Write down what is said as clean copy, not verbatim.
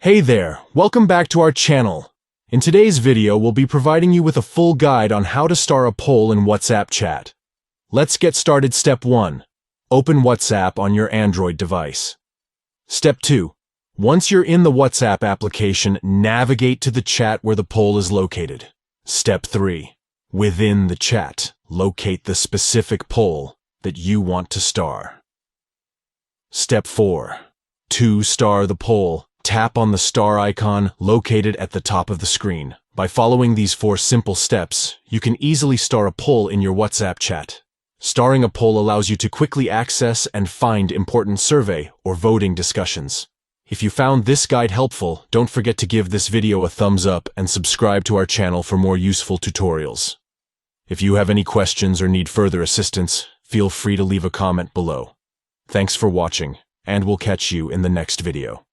Hey there, welcome back to our channel. In today's video, we'll be providing you with a full guide on how to start a poll in WhatsApp chat. Let's get started. Step 1. Open WhatsApp on your Android device. Step 2. Once you're in the WhatsApp application, navigate to the chat where the poll is located. Step 3. Within the chat, locate the specific poll that you want to star. Step 4. To star the poll, tap on the star icon located at the top of the screen. By following these 4 simple steps, you can easily star a poll in your WhatsApp chat. Starring a poll allows you to quickly access and find important survey or voting discussions. If you found this guide helpful, don't forget to give this video a thumbs up and subscribe to our channel for more useful tutorials. If you have any questions or need further assistance, feel free to leave a comment below. Thanks for watching, and we'll catch you in the next video.